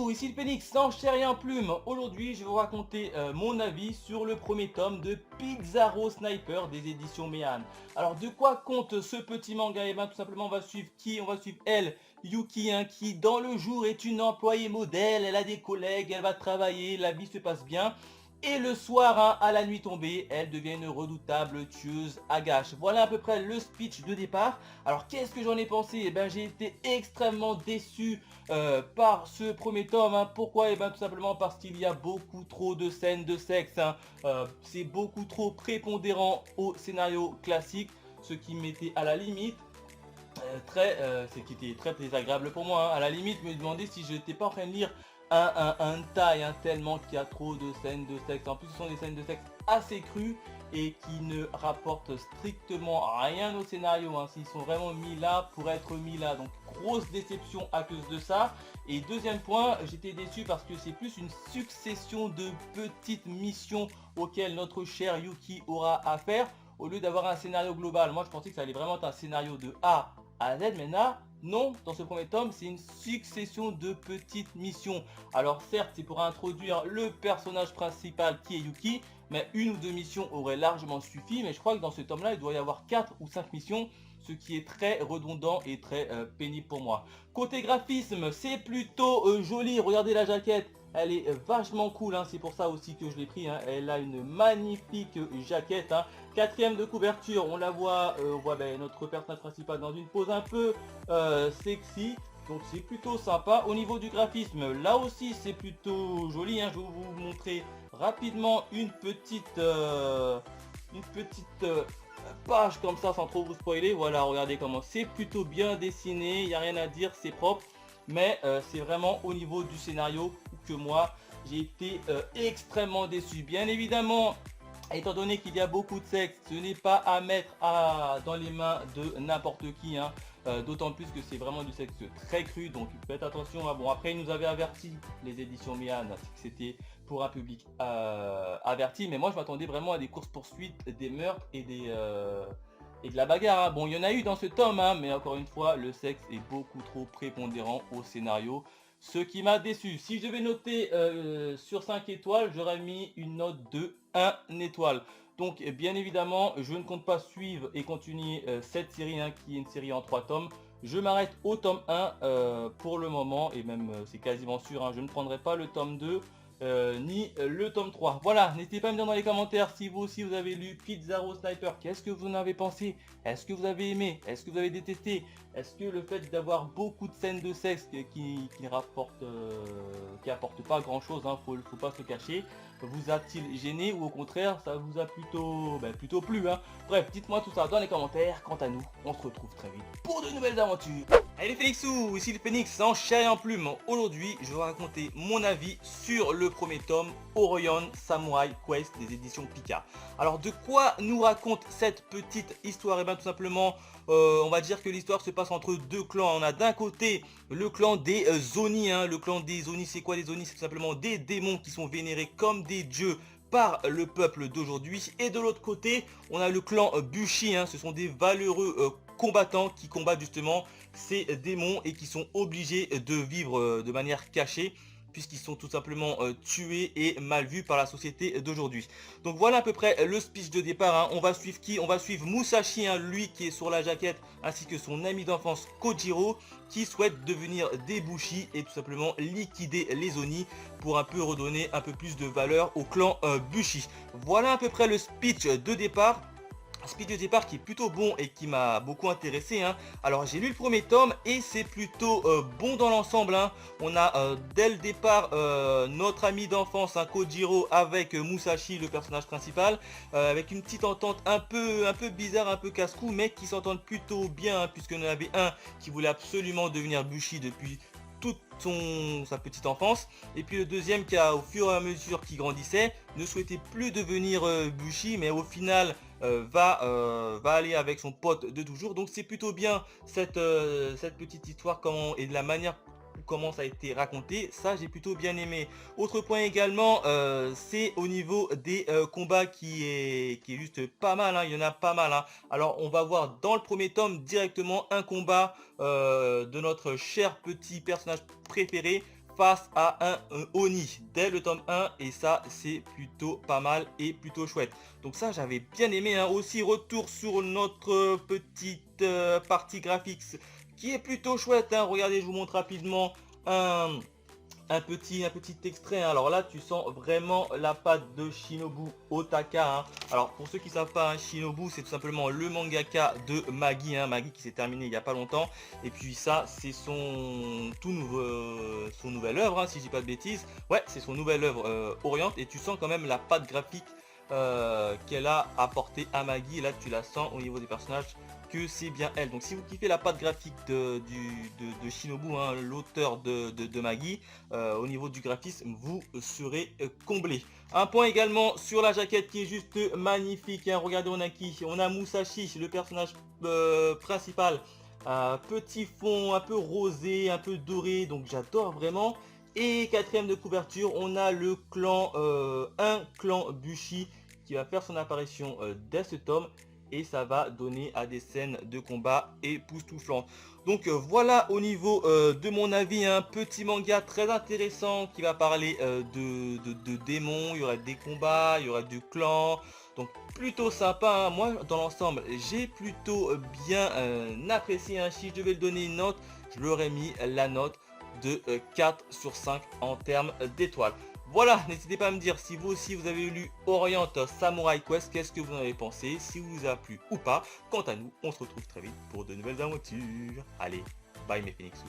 Félixou, ici le Phoenix, sans chair et en plume. Aujourd'hui, je vais vous raconter mon avis sur le premier tome de Pizarro Sniper des éditions Méane. Alors, de quoi compte ce petit manga? Eh bien, tout simplement, on va suivre qui? On va suivre elle, Yuki, hein, qui dans le jour est une employée modèle, elle a des collègues, elle va travailler, la vie se passe bien. Et le soir, hein, à la nuit tombée, elle devient une redoutable tueuse à gages. Voilà à peu près le speech de départ. Alors qu'est-ce que j'en ai pensé? Eh ben, j'ai été extrêmement déçu par ce premier tome. Hein. Pourquoi? Eh ben, tout simplement parce qu'il y a beaucoup trop de scènes de sexe. Hein. C'est beaucoup trop prépondérant au scénario classique, ce qui m'était à la limite c'est qui était très désagréable pour moi, hein. À la limite me demander si je n'étais pas en train de lire un taille, hein, tellement qu'il y a trop de scènes de sexe. En plus ce sont des scènes de sexe assez crues et qui ne rapportent strictement rien au scénario, hein. S'ils sont vraiment mis là pour être mis là, donc grosse déception à cause de ça. Et deuxième point, j'étais déçu parce que c'est plus une succession de petites missions auxquelles notre cher Yuki aura à faire, au lieu d'avoir un scénario global. Moi je pensais que ça allait vraiment être un scénario de A à Z, mais là, non, dans ce premier tome, c'est une succession de petites missions. Alors certes, c'est pour introduire le personnage principal qui est Yuki, mais une ou deux missions auraient largement suffi, mais je crois que dans ce tome-là, il doit y avoir 4 ou 5 missions, ce qui est très redondant et très pénible pour moi. Côté graphisme, c'est plutôt joli, regardez la jaquette, elle est vachement cool, hein. C'est pour ça aussi que je l'ai pris, hein. Elle a une magnifique jaquette, hein. Quatrième de couverture, on la voit, on voit notre personnage principal dans une pose un peu sexy, donc c'est plutôt sympa. Au niveau du graphisme, là aussi c'est plutôt joli, hein. Je vais vous montrer rapidement une petite page comme ça sans trop vous spoiler. Voilà, regardez comment c'est plutôt bien dessiné, il n'y a rien à dire, c'est propre, mais c'est vraiment au niveau du scénario que moi j'ai été extrêmement déçu. Bien évidemment, étant donné qu'il y a beaucoup de sexe, ce n'est pas à mettre dans les mains de n'importe qui, hein. D'autant plus que c'est vraiment du sexe très cru, donc faites attention. Hein. Bon, après, ils nous avaient averti, les éditions Méane, que c'était pour un public averti, mais moi je m'attendais vraiment à des courses-poursuites, des meurtres et de la bagarre. Hein. Bon, il y en a eu dans ce tome, hein, mais encore une fois, le sexe est beaucoup trop prépondérant au scénario, ce qui m'a déçu. Si je devais noter sur 5 étoiles, j'aurais mis une note de 1 étoile. Donc bien évidemment, je ne compte pas suivre et continuer cette série, hein, qui est une série en 3 tomes. Je m'arrête au tome 1 pour le moment, et même c'est quasiment sûr, hein, je ne prendrai pas le tome 2 ni le tome 3. Voilà, n'hésitez pas à me dire dans les commentaires si vous aussi vous avez lu Pizarro Sniper, qu'est-ce que vous en avez pensé? Est-ce que vous avez aimé? Est-ce que vous avez détesté? Est-ce que le fait d'avoir beaucoup de scènes de sexe qui apportent pas grand chose, hein, faut pas se cacher, vous a-t-il gêné ou au contraire ça vous a plutôt plu, hein? Bref, dites-moi tout ça dans les commentaires. Quant à nous, on se retrouve très vite pour de nouvelles aventures. Allez les Félixou, ici le Phoenix en chair et en plume. Aujourd'hui, je vais vous raconter mon avis sur le premier tome Orion Samurai Quest des éditions Pika. Alors de quoi nous raconte cette petite histoire? Et bien tout simplement, on va dire que l'histoire se passe entre deux clans. On a d'un côté le clan des Zoni, hein. Le clan des Zoni, c'est quoi les Zoni? C'est tout simplement des démons qui sont vénérés comme des dieux par le peuple d'aujourd'hui. Et de l'autre côté, on a le clan Bushi, hein. Ce sont des valeureux combattants qui combattent justement ces démons et qui sont obligés de vivre de manière cachée, puisqu'ils sont tout simplement tués et mal vus par la société d'aujourd'hui. Donc voilà à peu près le speech de départ, hein. On va suivre qui? On va suivre Musashi, hein, lui qui est sur la jaquette, ainsi que son ami d'enfance Kojiro, qui souhaite devenir des Bushi et tout simplement liquider les Oni pour un peu redonner un peu plus de valeur au clan Bushi. Voilà à peu près le speech de départ. Un speech de départ qui est plutôt bon et qui m'a beaucoup intéressé, hein. Alors j'ai lu le premier tome et c'est plutôt bon dans l'ensemble, hein. On a dès le départ notre ami d'enfance, hein, Kojiro, avec Musashi, le personnage principal, avec une petite entente un peu bizarre, un peu casse-cou, mais qui s'entendent plutôt bien, hein, puisqu'on en avait un qui voulait absolument devenir Bushi depuis toute sa petite enfance, et puis le deuxième qui, au fur et à mesure qu'il grandissait, ne souhaitait plus devenir Bushi, mais au final va aller avec son pote de toujours. Donc c'est plutôt bien cette petite histoire, et de la manière comment ça a été raconté, ça j'ai plutôt bien aimé. Autre point également, c'est au niveau des combats qui est juste pas mal, hein. Il y en a pas mal, hein. Alors on va voir dans le premier tome directement un combat de notre cher petit personnage préféré face à un Oni dès le tome 1 et ça c'est plutôt pas mal et plutôt chouette. Donc ça j'avais bien aimé, hein. Aussi retour sur notre petite partie graphique qui est plutôt chouette, hein. Regardez, je vous montre rapidement un petit extrait, hein. Alors là tu sens vraiment la patte de Shinobu Otaka, hein. Alors pour ceux qui ne savent pas, hein, Shinobu c'est tout simplement le mangaka de Magi, hein, Magi qui s'est terminé il n'y a pas longtemps. Et puis ça c'est son nouvelle œuvre, hein, si je dis pas de bêtises. Ouais, c'est son nouvelle œuvre Orient, et tu sens quand même la patte graphique qu'elle a apporté à Magi. Et là tu la sens au niveau des personnages que c'est bien elle. Donc si vous kiffez la patte graphique de Shinobu, hein, l'auteur de Magi, au niveau du graphisme vous serez comblé. Un point également sur la jaquette qui est juste magnifique, hein. Regardez, on a qui? On a Musashi, le personnage principal. Petit fond un peu rosé, un peu doré, donc j'adore vraiment. Et quatrième de couverture, on a le clan, un clan Bushi qui va faire son apparition dès ce tome. Et ça va donner à des scènes de combat époustouflantes. Donc voilà au niveau de mon avis, un petit manga très intéressant qui va parler de démons. Il y aura des combats, il y aura du clan. Donc plutôt sympa, hein. Moi dans l'ensemble j'ai plutôt bien apprécié, hein. Si je devais le donner une note, je leur ai mis la note de 4 sur 5 en termes d'étoiles. Voilà, n'hésitez pas à me dire si vous aussi vous avez lu Orient Samurai Quest, qu'est-ce que vous en avez pensé, si vous a plu ou pas. Quant à nous, on se retrouve très vite pour de nouvelles aventures. Allez, bye mes Phoenixous.